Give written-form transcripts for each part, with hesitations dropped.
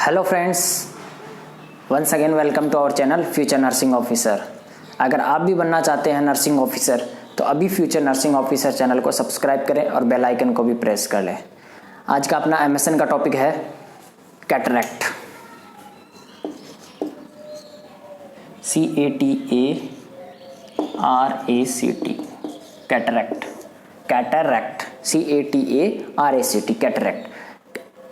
Hello friends, once again welcome to our channel future nursing officer. अगर आप भी बनना चाहते हैं नर्सिंग ऑफिसर तो अभी फ्यूचर नर्सिंग ऑफिसर चैनल को सब्सक्राइब करें और बेल आइकन को भी प्रेस कर लें। आज का अपना एमएसएन का टॉपिक है cataract. CATARACT cataract, cataract CATARACT cataract.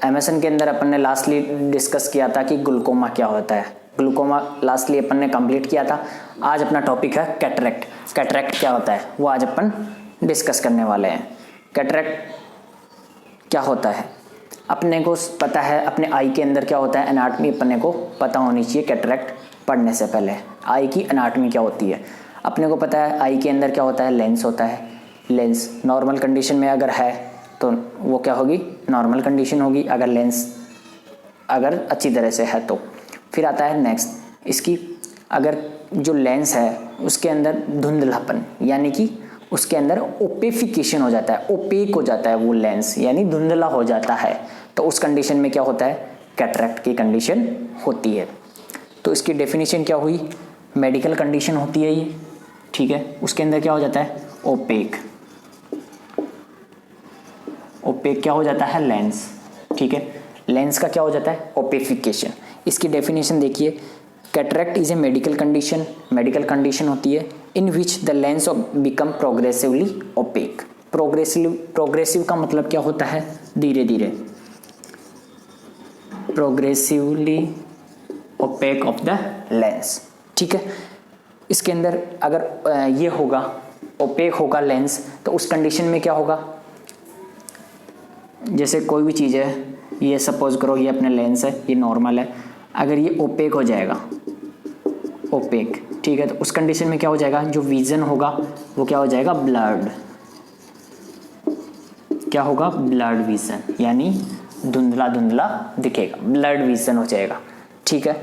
MSN के अंदर अपन ने लास्टली डिस्कस किया था कि ग्लूकोमा क्या होता है। ग्लूकोमा लास्टली अपन ने कंप्लीट किया था। आज अपना टॉपिक है कैटरैक्ट। कैटरैक्ट क्या होता है वो आज अपन डिस्कस करने वाले हैं। कैटरैक्ट क्या होता है अपने को पता है। अपने आई के अंदर क्या होता है, एनाटमी अपने को पता होनी चाहिए। कैटरैक्ट पढ़ने से पहले आई की एनाटमी क्या होती है अपने को पता है। आई के अंदर क्या होता है, लेंस होता है। लेंस नॉर्मल कंडीशन में अगर है तो वो क्या होगी, नॉर्मल कंडीशन होगी। अगर लेंस अगर अच्छी तरह से है तो फिर आता है नेक्स्ट इसकी, अगर जो लेंस है उसके अंदर धुंधलापन यानी कि उसके अंदर ओपेफिकेशन हो जाता है, ओपेक हो जाता है वो लेंस यानी धुंधला हो जाता है, तो उस कंडीशन में क्या होता है, कैटरैक्ट की कंडीशन होती है। तो इसकी डेफिनेशन क्या हुई, मेडिकल कंडीशन होती है ये, ठीक है। उसके अंदर क्या हो जाता है, ओपेक। ओपेक क्या हो जाता है, लेंस, ठीक है। लेंस का क्या हो जाता है, ओपेफिकेशन। इसकी डेफिनेशन देखिए, cataract is a medical condition. Medical condition होती है in which the lens become progressively opaque. Progressive का मतलब क्या होता है, धीरे धीरे, progressively opaque of the lens, ठीक है। इसके अंदर अगर ये होगा, ओपेक होगा लेंस, तो उस कंडीशन में क्या होगा, जैसे कोई भी चीज़ है, ये सपोज करो ये अपने लेंस है, ये नॉर्मल है, अगर ये ओपेक हो जाएगा, ओपेक, ठीक है, तो उस कंडीशन में क्या हो जाएगा, जो विजन होगा वो क्या हो जाएगा, ब्लर्ड। क्या होगा, ब्लर्ड विजन, यानी धुंधला धुंधला दिखेगा, ब्लर्ड विजन हो जाएगा, ठीक है।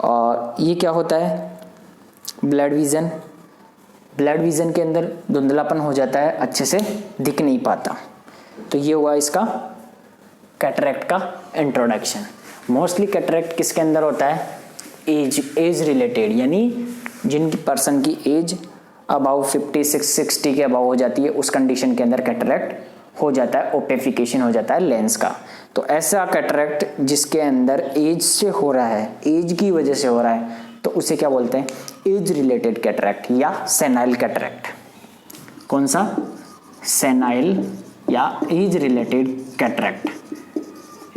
और ये क्या होता है, ब्लड विजन। ब्लड विजन के अंदर धुंधलापन हो जाता है, अच्छे से दिख नहीं पाता। तो ये हुआ इसका कैटरैक्ट का इंट्रोडक्शन। मोस्टली कैटरैक्ट किसके अंदर होता है, एज रिलेटेड, यानी जिनकी पर्सन की एज अबाउ 50-60 के अबाउ हो जाती है, उस कंडीशन के अंदर कैटरैक्ट हो जाता है, ओपेफिकेशन हो जाता है लेंस का। तो ऐसा कैटरैक्ट जिसके अंदर एज से हो रहा है, एज की वजह से हो रहा है, तो उसे क्या बोलते हैं, एज रिलेटेड कैटरैक्ट या सेनाइल कैटरैक्ट। कौन सा, सेनाइल या age related cataract,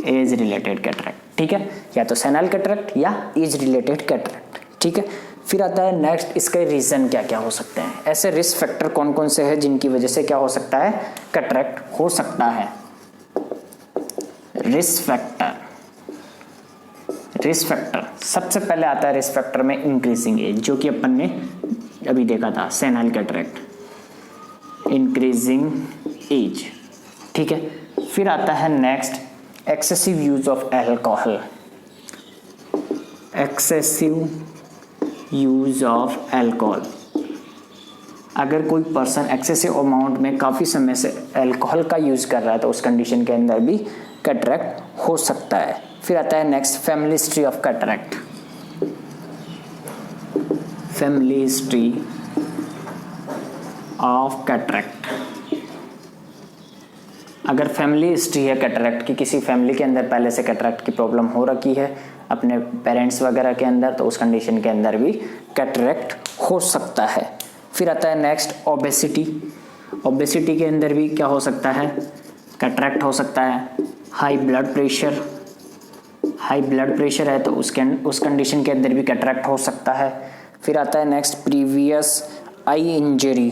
age related cataract, ठीक है। या तो सेनाइल कैटरैक्ट या एज रिलेटेड कैटरैक्ट, ठीक है। फिर आता है नेक्स्ट, इसके रीजन क्या क्या हो सकते हैं, ऐसे रिस्क फैक्टर कौन कौन से हैं जिनकी वजह से क्या हो सकता है, कैटरैक्ट हो सकता है। रिस्क फैक्टर, रिस्क फैक्टर सबसे पहले आता है रिस्क फैक्टर में इंक्रीजिंग एज, जो कि अपन ने अभी देखा था, सेनाइल कैटरैक्ट, इंक्रीजिंग एज, ठीक है। फिर आता है next, excessive use of alcohol, excessive use of alcohol. अगर कोई पर्सन एक्सेसिव अमाउंट में काफ़ी समय से अल्कोहल का यूज़ कर रहा है तो उस कंडीशन के अंदर भी कैटरैक्ट हो सकता है। फिर आता है next, family history of cataract, family history of cataract. अगर फैमिली हिस्ट्री है कैटरैक्ट की, किसी फैमिली के अंदर पहले से कैटरैक्ट की प्रॉब्लम हो रखी है अपने पेरेंट्स वगैरह के अंदर, तो उस कंडीशन के अंदर भी कैटरैक्ट हो सकता है। फिर आता है नेक्स्ट, ओबेसिटी। ओबेसिटी के अंदर भी क्या हो सकता है, कैटरैक्ट हो सकता है। High blood pressure, high blood pressure है तो उस कंडीशन के अंदर भी कैटरैक्ट हो सकता है। फिर आता है नेक्स्ट, प्रीवियस आई इंजरी।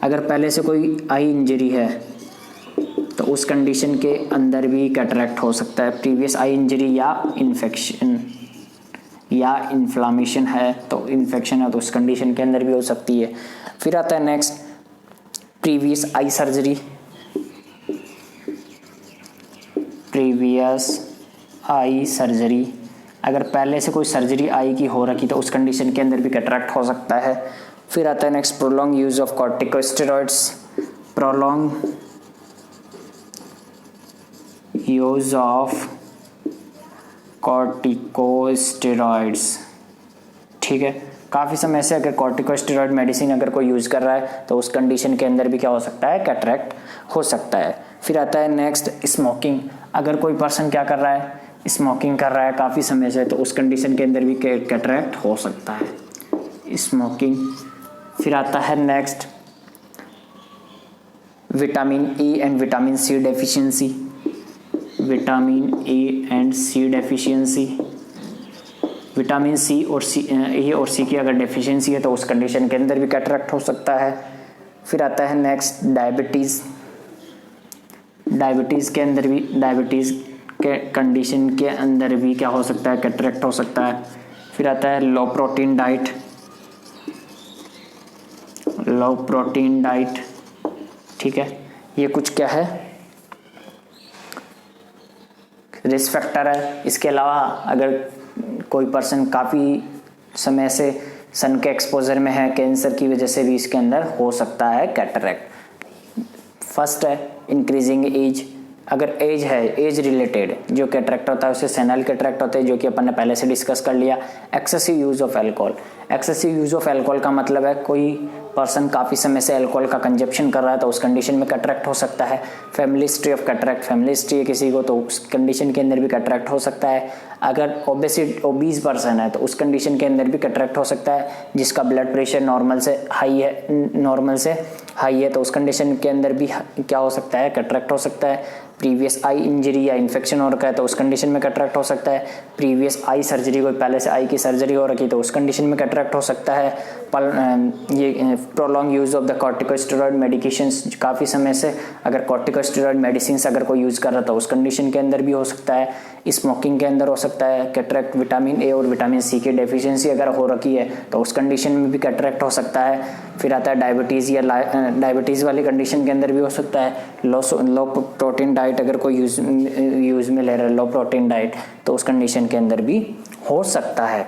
अगर पहले से कोई आई इंजरी है तो उस कंडीशन के अंदर भी कैटरैक्ट हो सकता है। प्रीवियस आई इंजरी या इन्फेक्शन या इन्फ्लामेशन है, तो इन्फेक्शन है तो उस कंडीशन के अंदर भी हो सकती है। फिर आता है next, previous eye surgery, previous eye surgery. अगर पहले से कोई सर्जरी आई की हो रखी तो उस कंडीशन के अंदर भी कैटरैक्ट हो सकता है। फिर आता है next, prolong use of corticosteroids, prolong use of corticosteroids, ठीक है। काफ़ी समय से अगर कॉर्टिकोस्टेरॉइड मेडिसिन अगर कोई यूज़ कर रहा है तो उस कंडीशन के अंदर भी क्या हो सकता है, कैटरेक्ट हो सकता है। फिर आता है नेक्स्ट स्मोकिंग। अगर कोई पर्सन क्या कर रहा है, स्मोकिंग कर रहा है काफ़ी समय से, तो उस कंडीशन के अंदर भी कैटरेक्ट हो सकता है, स्मोकिंग। फिर आता है next vitamin A and vitamin C deficiency, vitamin A and C deficiency. Vitamin C और ए और सी की अगर डेफिशिएंसी है तो उस कंडीशन के अंदर भी कैटरेक्ट हो सकता है। फिर आता है नेक्स्ट डायबिटीज़। डायबिटीज़ के अंदर भी, डायबिटीज़ के कंडीशन के अंदर भी क्या हो सकता है, कैटरेक्ट हो सकता है। फिर आता है लो प्रोटीन डाइट, लो प्रोटीन डाइट, ठीक है। ये कुछ क्या है, रिस्क फैक्टर है। इसके अलावा अगर कोई पर्सन काफ़ी समय से सन के एक्सपोजर में है, कैंसर की वजह से भी इसके अंदर हो सकता है कैटरेक्ट। फर्स्ट है इंक्रीजिंग एज। अगर एज है, एज रिलेटेड जो कैटरेक्ट होता है उसे सेनाइल कैटरेक्ट होता है, जो कि अपन ने पहले से डिस्कस कर लिया। Excessive use of alcohol. Excessive use of alcohol का मतलब है कोई पर्सन काफ़ी समय से अल्कोहल का कंजप्शन कर रहा है तो उस कंडीशन में कैटरेक्ट हो सकता है। Family history of cataract, family history है किसी को तो उस कंडीशन के अंदर भी कैटरेक्ट हो सकता है। अगर ओबीज पर्सन है तो उस कंडीशन के अंदर भी कैटरेक्ट हो सकता है। जिसका ब्लड प्रेशर नॉर्मल से हाई है तो उस कंडीशन के अंदर भी क्या हो सकता है, कैटरेक्ट हो सकता है। प्रीवियस आई इंजरी या इन्फेक्शन हो रखा है तो उस कंडीशन में कैटरेक्ट हो सकता है। प्रीवियस आई सर्जरी, कोई पहले से आई की सर्जरी हो रखी तो उस कंडीशन में कैटरेक्ट हो सकता है। ये prolong use of the corticosteroid medications, काफ़ी समय से अगर कॉर्टिकोस्टेरॉइड मेडिसिन अगर कोई यूज़ कर रहा था उस कंडीशन के अंदर भी हो सकता है। स्मोकिंग के अंदर हो सकता है कैटरेक्ट। विटामिन ए और विटामिन सी की डेफिशिएंसी अगर हो रखी है तो उस कंडीशन में भी कैटरेक्ट हो सकता है। फिर आता है डायबिटीज़ या डायबिटीज़ वाली कंडीशन के अंदर भी हो सकता है। लो प्रोटीन डाइट अगर कोई यूज़ में ले रहा है, लो प्रोटीन डाइट, तो उस कंडीशन के अंदर भी हो सकता है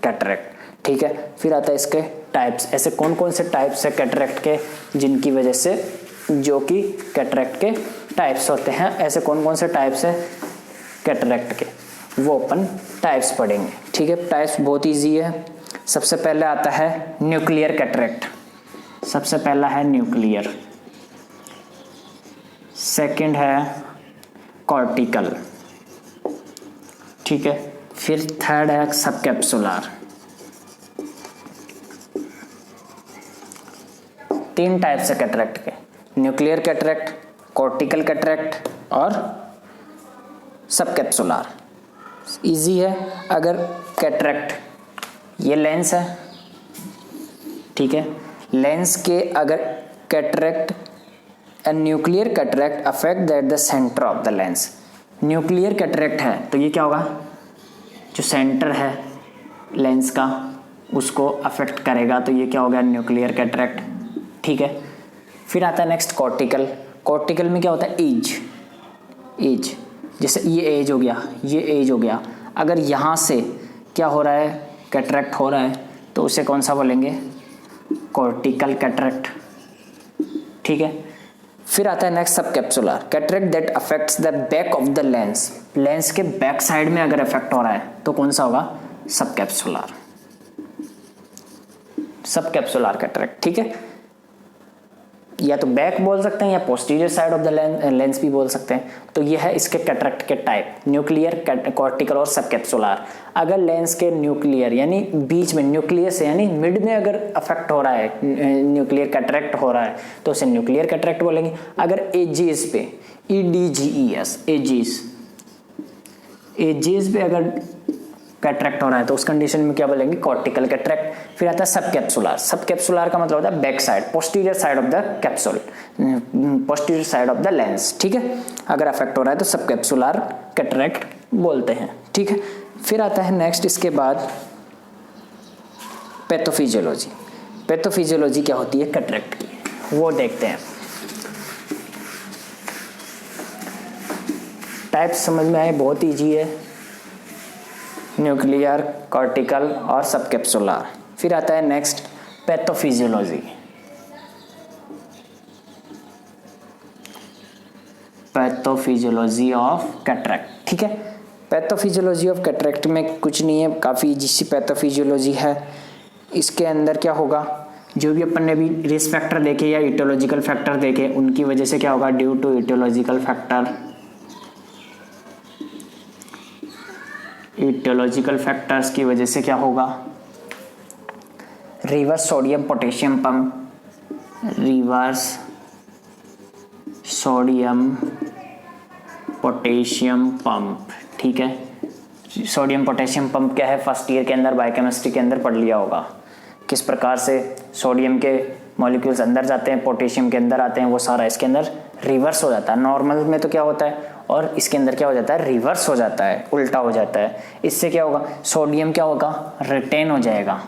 कैटरेक्ट, ठीक है। फिर आता है इसके टाइप्स। ऐसे कौन कौन से टाइप्स है कैटरेक्ट के जिनकी वजह से, जो कि कैटरेक्ट के टाइप्स होते हैं। ऐसे कौन कौन से टाइप्स है कैटरेक्ट के, वो अपन टाइप्स पढ़ेंगे, ठीक है। टाइप्स बहुत इजी है। सबसे पहले आता है न्यूक्लियर कैटरेक्ट। सबसे पहला है न्यूक्लियर, सेकंड है कॉर्टिकल, ठीक है। फिर थर्ड है सब कैप्सुलर। तीन टाइप्स है कैटरेक्ट के, न्यूक्लियर कैटरेक्ट, कॉर्टिकल कैटरेक्ट और सब कैप्सुलर। इजी है। अगर कैटरेक्ट, ये लेंस है, ठीक है। लेंस के अगर cataract, a nuclear cataract affect that the center of the lens। Nuclear cataract है तो ये क्या होगा, जो सेंटर है लेंस का उसको अफेक्ट करेगा, तो ये क्या हो गया, न्यूक्लियर कैटरेक्ट, ठीक है। फिर आता है नेक्स्ट कॉर्टिकल। कॉर्टिकल में क्या होता है, एज, जैसे ये एज हो गया, ये एज हो गया। अगर यहाँ से क्या हो रहा है, कैटरेक्ट हो रहा है तो उसे कौन सा बोलेंगे, कॉर्टिकल कैटरेक्ट, ठीक है। फिर आता है नेक्स्ट सब capsular cataract that affects the back of the lens. Lens के बैक साइड में अगर इफेक्ट हो रहा है तो कौन सा होगा, सब कैप्सुलर, सब कैप्सुलर कैटरेक्ट, ठीक है। या तो बैक बोल सकते हैं या posterior side of the lens भी बोल सकते हैं। तो ये है इसके कैटरेक्ट के टाइप, न्यूक्लियर, कॉर्टिकल और सब कैप्सुलर। अगर लेंस के न्यूक्लियर यानी बीच में, न्यूक्लियर से यानी मिड में अगर अफेक्ट हो रहा है, न्यूक्लियर कैटरेक्ट हो रहा है तो उसे न्यूक्लियर कैटरेक्ट बोलेंगे। अगर एजीज पे, EDGES, एजीज पे अगर कैटरेक्ट हो रहा है तो उस कंडीशन में क्या बोलेंगे, कॉर्टिकल कैटरेक्ट। फिर आता है सब कैप्सुलर। सब कैप्सुलर का मतलब होता है back side, posterior side of the capsule, posterior side of the lens, ठीक है। अगर अफेक्ट हो रहा है तो सब कैप्सुलर कैटरेक्ट बोलते हैं, ठीक है। फिर आता है नेक्स्ट इसके बाद पैथोफिजियोलॉजी। पैथोफिजियोलॉजी क्या होती है कैटरेक्ट की, वो देखते हैं। टाइप समझ में आए, बहुत ईजी है, न्यूक्लियर, कॉर्टिकल और सब कैप्सुलर। फिर आता है next pathophysiology. Pathophysiology of cataract, ठीक है। पैथोफिजियोलॉजी ऑफ कैटरेक्ट में कुछ नहीं है, काफ़ी इजी सी पैथोफिजियोलॉजी है। इसके अंदर क्या होगा, जो भी अपन ने भी रिस्क फैक्टर देखे या इटियोलॉजिकल फैक्टर देखे, उनकी वजह से क्या होगा, due to etiological factor, etiological factors की वजह से क्या होगा, reverse sodium potassium pump, reverse sodium potassium pump. ठीक है, सोडियम पोटेशियम पंप क्या है, फर्स्ट ईयर के अंदर बायोकेमिस्ट्री के अंदर पढ़ लिया होगा। किस प्रकार से सोडियम के मॉलिक्यूल्स अंदर जाते हैं, पोटेशियम के अंदर आते हैं, वो सारा इसके अंदर रिवर्स हो जाता है। नॉर्मल में तो क्या होता है, और इसके अंदर क्या हो जाता है, रिवर्स हो जाता है, उल्टा हो जाता है। इससे क्या होगा, सोडियम क्या होगा, रिटेन हो जाएगा।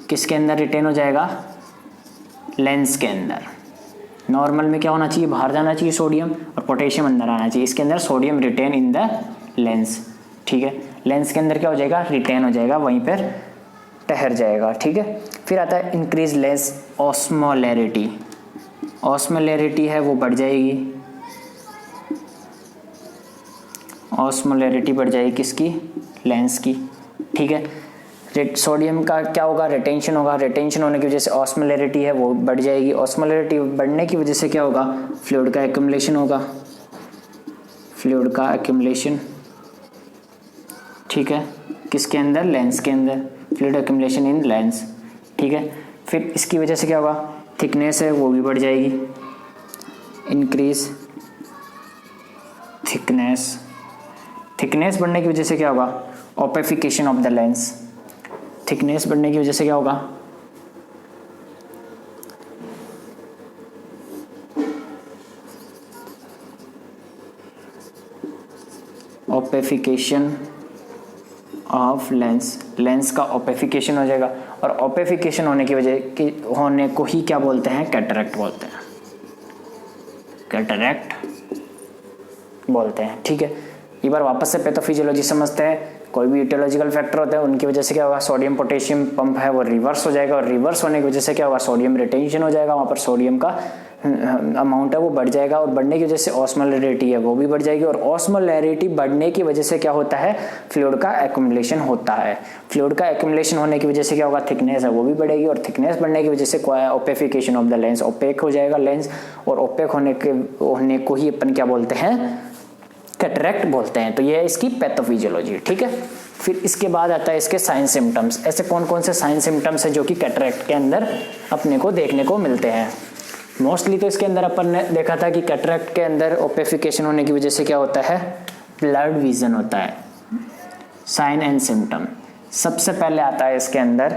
किसके अंदर रिटेन हो जाएगा, लेंस के अंदर। नॉर्मल में क्या होना चाहिए, बाहर जाना चाहिए सोडियम, और पोटेशियम अंदर आना चाहिए। इसके अंदर sodium retain in the lens. ठीक है, लेंस के अंदर क्या हो जाएगा, रिटेन हो जाएगा, वहीं पर ठहर जाएगा। ठीक है, फिर आता है इंक्रीज लेंस ऑस्मोलैरिटी। ऑस्मोलैरिटी है वो बढ़ जाएगी, ऑस्मोलैरिटी बढ़ जाएगी किसकी, लेंस की। ठीक है, सोडियम का क्या होगा, रिटेंशन होगा, रिटेंशन होने की वजह से ऑस्मोलैरिटी है वो बढ़ जाएगी। ऑस्मोलैरिटी बढ़ने की वजह से क्या होगा, फ्लूइड का एक्यूमुलेशन होगा, फ्लूइड का एक्यूमुलेशन। ठीक है, किसके अंदर, लेंस के अंदर, फ्लूइड एक्यूमुलेशन इन लेंस। ठीक है, फिर इसकी वजह से क्या होगा, थिकनेस है वो भी बढ़ जाएगी, इंक्रीज थिकनेस। थिकनेस बढ़ने की वजह से क्या होगा, ओपेफिकेशन ऑफ द लेंस। थिकनेस बढ़ने की वजह से क्या होगा, ओपेफिकेशन ऑफ लेंस। लेंस का ओपेफिकेशन हो जाएगा, और ओपेफिकेशन होने की वजह की होने को ही क्या बोलते हैं, कैटरेक्ट बोलते हैं, कैटरेक्ट बोलते हैं। ठीक है, एक बार वापस से पैथोफिजियोलॉजी समझते हैं। कोई भी इटियोलॉजिकल फैक्टर होता है, उनकी वजह से क्या होगा, सोडियम पोटेशियम पंप है वो रिवर्स हो जाएगा, और रिवर्स होने की वजह से क्या होगा, सोडियम रिटेंशन हो जाएगा, वहाँ पर सोडियम का अमाउंट है वो बढ़ जाएगा, और बढ़ने की वजह से ऑस्मोलैरिटी है वो भी बढ़ जाएगी, और ऑस्मोलैरिटी बढ़ने की वजह से क्या होता है, फ्लूइड का एक्यूमुलेशन होता है। फ्लूइड का एक्यूमुलेशन होने की वजह से क्या होगा, थिकनेस है वो भी बढ़ेगी, और थिकनेस बढ़ने की वजह से ओपेफिकेशन ऑफ द लेंस, ओपेक हो जाएगा लेंस, और ओपेक होने को ही अपन क्या बोलते हैं, कैटरेक्ट बोलते हैं। तो ये है इसकी पैथोफिजियोलॉजी। ठीक है, फिर इसके बाद आता है इसके साइन सिम्टम्स। ऐसे कौन कौन से साइन सिम्टम्स है जो कि कैटरेक्ट के अंदर अपने को देखने को मिलते हैं। मोस्टली तो इसके अंदर अपन ने देखा था कि कैटरेक्ट के अंदर ओपेफिकेशन होने की वजह से क्या होता है, ब्लड विजन होता है। साइन एंड सिम्टम, सबसे पहले आता है इसके अंदर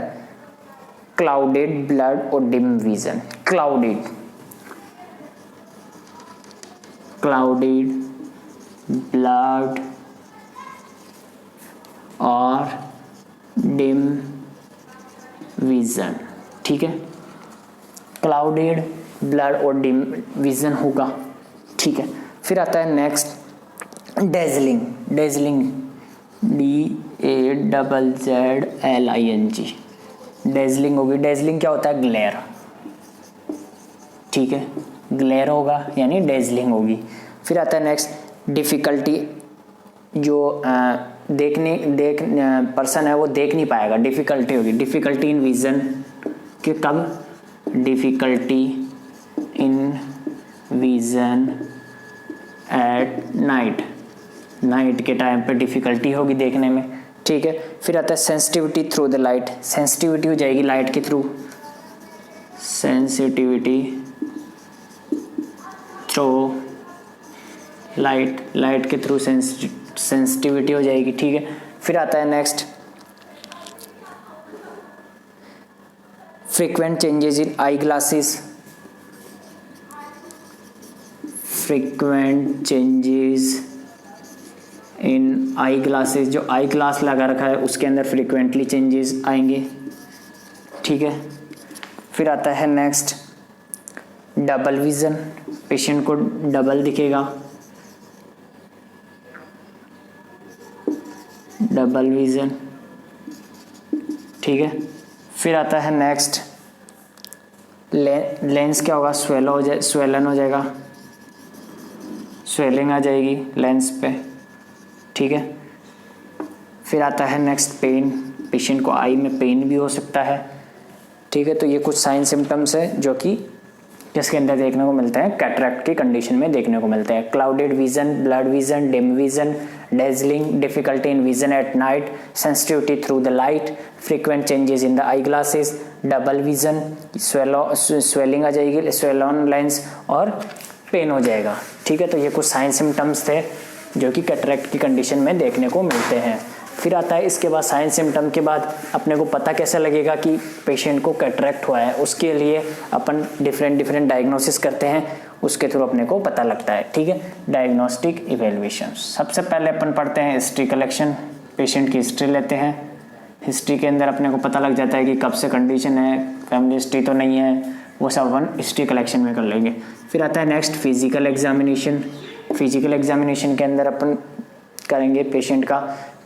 क्लाउडेड ब्लड और डिम विजन। क्लाउडेड ब्लड और डिम विजन। ठीक है, क्लाउडेड ब्लड और डिम विजन होगा। ठीक है, फिर आता है नेक्स्ट डेजलिंग। DAZZLING, डेजलिंग होगी। डेजलिंग क्या होता है, ग्लेयर। ठीक है, ग्लेयर होगा यानी डेजलिंग होगी। फिर आता है नेक्स्ट डिफिकल्टी, जो पर्सन है वो देख नहीं पाएगा, डिफिकल्टी होगी। डिफिकल्टी इन विजन कि कब, difficulty in vision at night के टाइम पे डिफिकल्टी होगी देखने में। ठीक है, फिर आता है sensitivity through the light. Sensitivity हो जाएगी लाइट के थ्रू, सेंसिटिविटी थ्रू लाइट के थ्रू सेंसिटिविटी हो जाएगी। ठीक है, फिर आता है नेक्स्ट फ्रीक्वेंट चेंजेस इन आई ग्लासेस। फ्रीक्वेंट चेंजेस इन आई ग्लासेस, जो आई ग्लास लगा रखा है उसके अंदर फ्रीक्वेंटली चेंजेस आएंगे। ठीक है, फिर आता है नेक्स्ट डबल विजन, पेशेंट को डबल दिखेगा, डबल विजन। ठीक है, फिर आता है नेक्स्ट लेंस क्या होगा, स्वेलन हो जाएगा, स्वेलिंग आ जाएगी लेंस पे। ठीक है, फिर आता है नेक्स्ट पेन, पेशेंट को आई में पेन भी हो सकता है, ठीक है। तो ये कुछ साइन सिम्टम्स है जो कि जिसके अंदर देखने को मिलते हैं, कैटरैक्ट की कंडीशन में देखने को मिलते हैं। Clouded vision, blurred vision, dim vision, dazzling, difficulty in vision at night, sensitivity through the light, frequent changes in the eye glasses, double vision, swelling आ जाएगी, स्वेलन लेंस और पेन हो जाएगा, ठीक है। तो ये कुछ साइन सिम्टम्स थे जो कि कैटरैक्ट की कंडीशन में देखने को मिलते हैं। फिर आता है इसके बाद साइन सिम्टम के बाद अपने को पता कैसे लगेगा कि पेशेंट को कैटरैक्ट हुआ है, उसके लिए अपन डिफरेंट डायग्नोसिस करते हैं, उसके थ्रू अपने को पता लगता है, ठीक है। डायग्नोस्टिक इवेल्युएशन, सबसे पहले अपन पढ़ते हैं हिस्ट्री कलेक्शन, पेशेंट की हिस्ट्री लेते हैं। हिस्ट्री के अंदर अपने को पता लग जाता है कि कब से कंडीशन है, फैमिली हिस्ट्री तो नहीं है, वो सब अपन हिस्ट्री कलेक्शन में कर लेंगे। फिर आता है next physical examination. Physical examination के अंदर अपन करेंगे पेशेंट का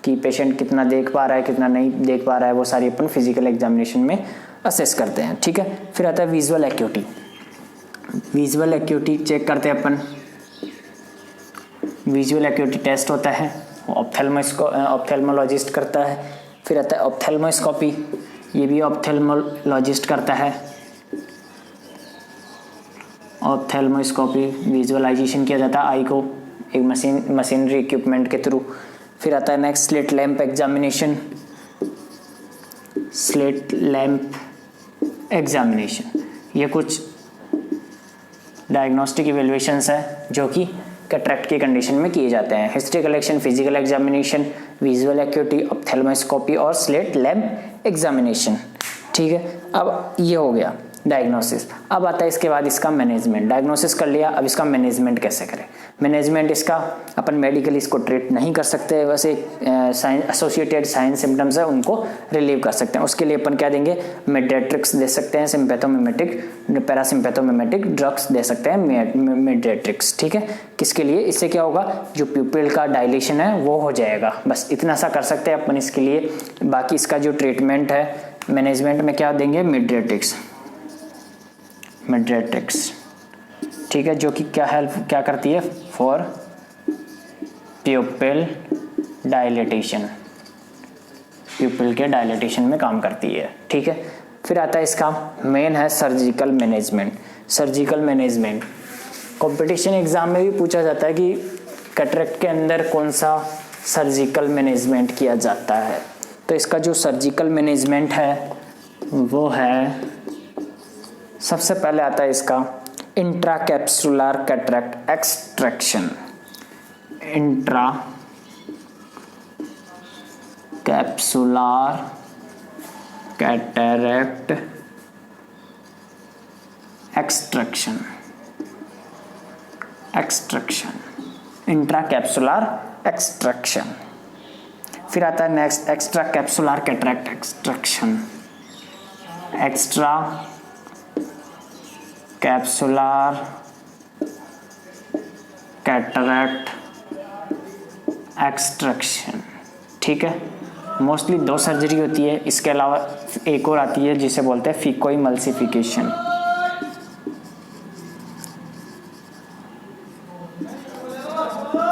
कि पेशेंट कितना देख पा रहा है, कितना नहीं देख पा रहा है, वो सारी अपन फिजिकल एग्जामिनेशन में असेस करते हैं, ठीक है। फिर आता है visual acuity. Visual acuity check करते हैं अपन, विजुअल एक्यूटी टेस्ट होता है, ऑप्थेल्मोलॉजिस्ट करता है। फिर आता है ऑप्थेल्मोस्कोपी, ये भी ऑप्थेल्मोलॉजिस्ट करता है। ऑप्थेल्मोस्कोपी विजुअलाइजेशन किया जाता है आई को एक मशीनरी इक्विपमेंट के थ्रू। फिर आता है next slit lamp examination. Slit lamp examination, ये कुछ डायग्नोस्टिक इवेल्युएशंस है जो कि कैटरैक्ट की कंडीशन में किए जाते हैं। History collection, physical examination, visual acuity, ophthalmoscopy और स्लिट लैंप एग्जामिनेशन, ठीक है। अब ये हो गया डायग्नोसिस। अब आता है इसके बाद इसका मैनेजमेंट। डायग्नोसिस कर लिया, अब इसका मैनेजमेंट कैसे करें। मैनेजमेंट इसका अपन मेडिकली इसको ट्रीट नहीं कर सकते, वैसे एसोसिएटेड साइन सिम्टम्स है उनको रिलीव कर सकते हैं। उसके लिए अपन क्या देंगे, मेडिएट्रिक्स दे सकते हैं, सिम्पैथोमिमेटिक, पैरासिम्पैथोमिमेटिक ड्रग्स दे सकते हैं, मेडिएट्रिक्स, ठीक है। किसके लिए, इससे क्या होगा, जो प्यूपिल का डायलेशन है वो हो जाएगा, बस इतना सा कर सकते हैं अपन इसके लिए। बाकी इसका जो ट्रीटमेंट है मैनेजमेंट में क्या देंगे, मेडिएट्रिक्स, ठीक है, जो कि क्या करती है, फॉर प्यूपिल डायलेटेशन, प्यूपिल के डायलेटेशन में काम करती है, ठीक है। फिर आता है इसका मेन है surgical management. Surgical management competition exam में भी पूछा जाता है कि कैटरैक्ट के अंदर कौन सा सर्जिकल मैनेजमेंट किया जाता है। तो इसका जो सर्जिकल मैनेजमेंट है वो है, सबसे पहले आता है इसका intracapsular cataract extraction. Intracapsular cataract extraction, intracapsular extraction. फिर आता है next extra capsular cataract extraction. Extra capsular cataract extraction, ठीक है। मोस्टली 2 सर्जरी होती है, इसके अलावा एक और आती है जिसे बोलते हैं फिकोइमल्सिफिकेशन।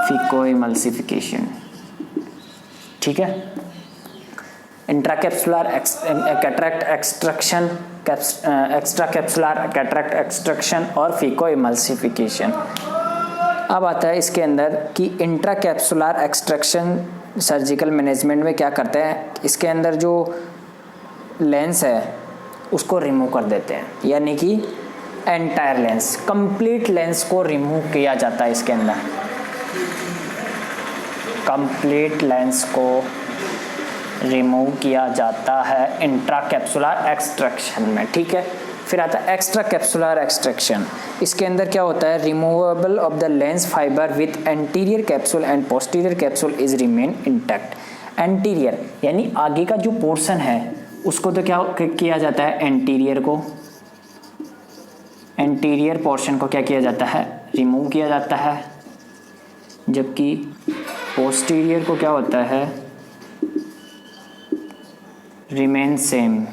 फिकोइमल्सिफिकेशन, ठीक है। Intracapsular cataract extraction, extra capsular cataract extraction और फिकोइमल्सिफिकेशन। अब आता है इसके अंदर कि इंट्राकैप्सुलर एक्सट्रैक्शन सर्जिकल मैनेजमेंट में क्या करते हैं, इसके अंदर जो लेंस है उसको रिमूव कर देते हैं, यानी कि एंटायर लेंस, कंप्लीट लेंस को रिमूव किया जाता है। इसके अंदर कंप्लीट लेंस को रिमूव किया जाता है इंट्राकैप्सुलर एक्सट्रैक्शन में, ठीक है। फिर आता है एक्स्ट्रा कैप्सुलर एक्सट्रैक्शन। इसके अंदर क्या होता है, removable of the lens fibre with anterior capsule and posterior capsule is remain intact. Anterior यानी आगे का जो पोर्शन है उसको तो क्या किया जाता है, एंटीरियर पोर्शन को क्या किया जाता है, रिमूव किया जाता है, जबकि पोस्टीरियर को क्या होता है, रिमेन सेम।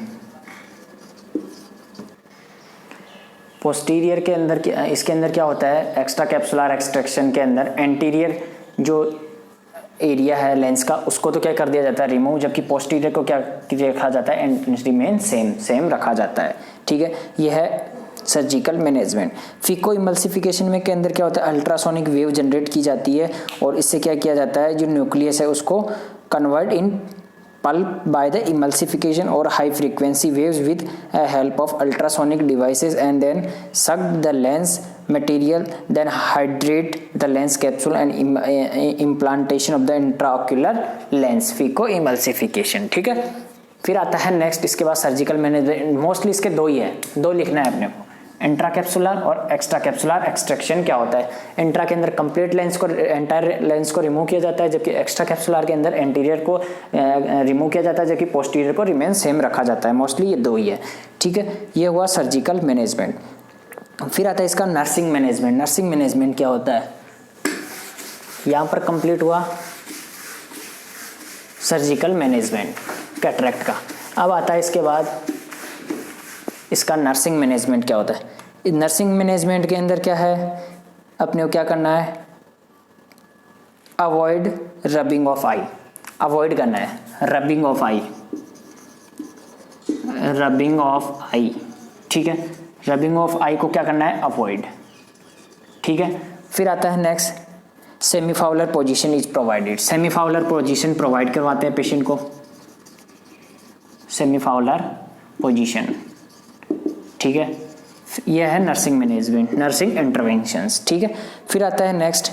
पोस्टीरियर के अंदर इसके अंदर क्या होता है, एक्स्ट्रा कैप्सुलर एक्सट्रैक्शन के अंदर एंटीरियर जो एरिया है लेंस का उसको तो क्या कर दिया जाता है रिमूव, जबकि पोस्टीरियर को क्या रखा जाता है रिमेन सेम रखा जाता है। ठीक है, यह है सर्जिकल मैनेजमेंट। फिको इमल्सिफिकेशन में के अंदर क्या होता है, अल्ट्रासोनिक वेव जनरेट की जाती है और इससे क्या किया जाता है, जो न्यूक्लियस है उसको convert in pulp by the emulsification और high frequency waves with help of ultrasonic devices and then sucked the lens material, then hydrate the lens capsule and implantation of the intraocular lens, phacoemulsification. ठीक है, फिर आता है next, इसके बाद surgical management. Mostly इसके दो ही है, दो लिखना है अपने को, इंट्रा कैप्सुलर और एक्स्ट्रा कैप्सुलर एक्सट्रैक्शन। क्या होता है, इंट्रा के अंदर कंप्लीट लेंस को एंटायर लेंस को रिमूव किया जाता है, जबकि एक्स्ट्रा कैप्सुलर के अंदर एंटीरियर को रिमूव किया जाता है, जबकि पोस्टीरियर को रिमेन सेम रखा जाता है। मोस्टली ये दो ही है। ठीक है, ये हुआ सर्जिकल मैनेजमेंट। फिर आता है इसका नर्सिंग मैनेजमेंट। नर्सिंग मैनेजमेंट क्या होता है, यहाँ पर कंप्लीट हुआ सर्जिकल मैनेजमेंट कैटरेक्ट का। अब आता है इसके बाद इसका नर्सिंग मैनेजमेंट क्या होता है। नर्सिंग मैनेजमेंट के अंदर क्या है, अपने को क्या करना है, avoid rubbing of eye, avoid करना है rubbing of eye, rubbing of eye. ठीक है, रबिंग ऑफ आई को क्या करना है, अवॉइड। ठीक है, फिर आता है next, semi Fowler position is provided. Semi Fowler position provide करवाते हैं पेशेंट को, सेमीफाउलर पोजीशन। ठीक है, यह है नर्सिंग मैनेजमेंट, नर्सिंग इंटरवेंशंस। ठीक है, फिर आता है नेक्स्ट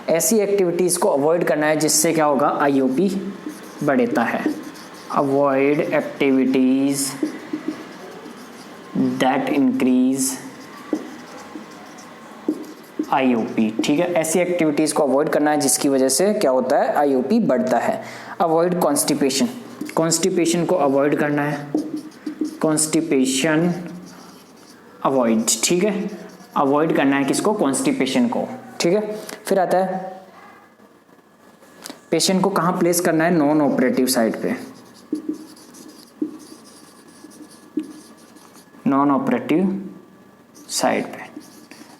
ऐसी एक्टिविटीज को अवॉइड करना है जिससे क्या होगा, आईओपी बढ़ता है। Avoid activities that increase IOP. ठीक है, ऐसी एक्टिविटीज को अवॉइड करना है जिसकी वजह से क्या होता है, आईओपी बढ़ता है। अवॉइड कॉन्स्टिपेशन, कॉन्स्टिपेशन को अवॉइड करना है, कॉन्स्टिपेशन अवॉइड। ठीक है, अवॉइड करना है किसको, कॉन्स्टिपेशन को। ठीक है, फिर आता है पेशेंट को कहाँ प्लेस करना है, नॉन ऑपरेटिव साइड पे, नॉन ऑपरेटिव साइड पे,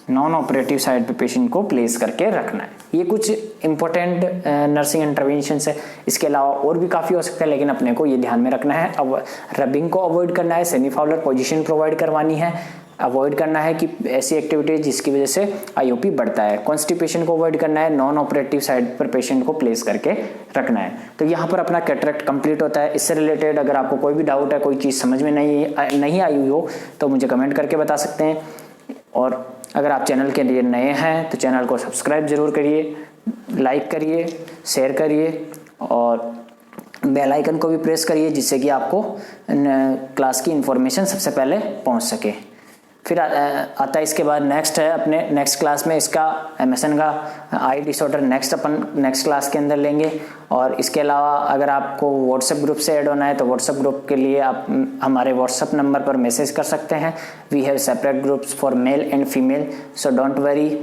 नॉन ऑपरेटिव साइड पे पेशेंट को प्लेस करके रखना है। ये कुछ इंपॉर्टेंट नर्सिंग इंटरवेंशंस है। इसके अलावा और भी काफ़ी हो सकता है, लेकिन अपने को ये ध्यान में रखना है। अब रबिंग को अवॉइड करना है, सेमीफाउलर पोजीशन प्रोवाइड करवानी है, अवॉइड करना है कि ऐसी एक्टिविटीज जिसकी वजह से आईओपी बढ़ता है। कॉन्स्टिपेशन को अवॉइड करना है, नॉन ऑपरेटिव साइड पर पेशेंट को प्लेस करके रखना है। तो यहाँ पर अपना कैटरेक्ट कंप्लीट होता है। इससे रिलेटेड अगर आपको कोई भी डाउट है, कोई चीज़ समझ में नहीं आई हुई हो तो मुझे कमेंट करके बता सकते हैं। और अगर आप चैनल के लिए नए हैं तो चैनल को सब्सक्राइब जरूर करिए, लाइक करिए, शेयर करिए और बेल आइकन को भी प्रेस करिए, जिससे कि आपको क्लास की इन्फॉर्मेशन सबसे पहले पहुंच सके। फिर आता है इसके बाद नेक्स्ट है, अपने नेक्स्ट क्लास में इसका एमएसएन का आई डिसऑर्डर अपन नेक्स्ट क्लास के अंदर लेंगे। और इसके अलावा अगर आपको व्हाट्सएप ग्रुप से ऐड होना है तो व्हाट्सएप ग्रुप के लिए आप हमारे व्हाट्सएप नंबर पर मैसेज कर सकते हैं। We have separate groups for male and female, so don't worry.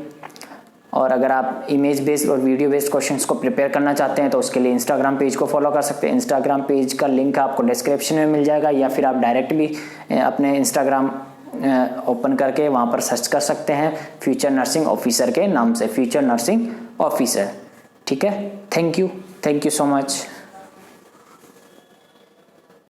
और अगर आप इमेज बेस्ड और वीडियो बेस्ड क्वेश्चंस को प्रिपेयर करना चाहते हैं तो उसके लिए इंस्टाग्राम पेज को फॉलो कर सकते हैं। इंस्टाग्राम पेज का लिंक आपको डिस्क्रिप्शन में मिल जाएगा, या फिर आप डायरेक्ट भी अपने इंस्टाग्राम ओपन करके वहाँ पर सर्च कर सकते हैं फ्यूचर नर्सिंग ऑफिसर के नाम से, फ्यूचर नर्सिंग ऑफिसर। ठीक है, थैंक यू सो मच।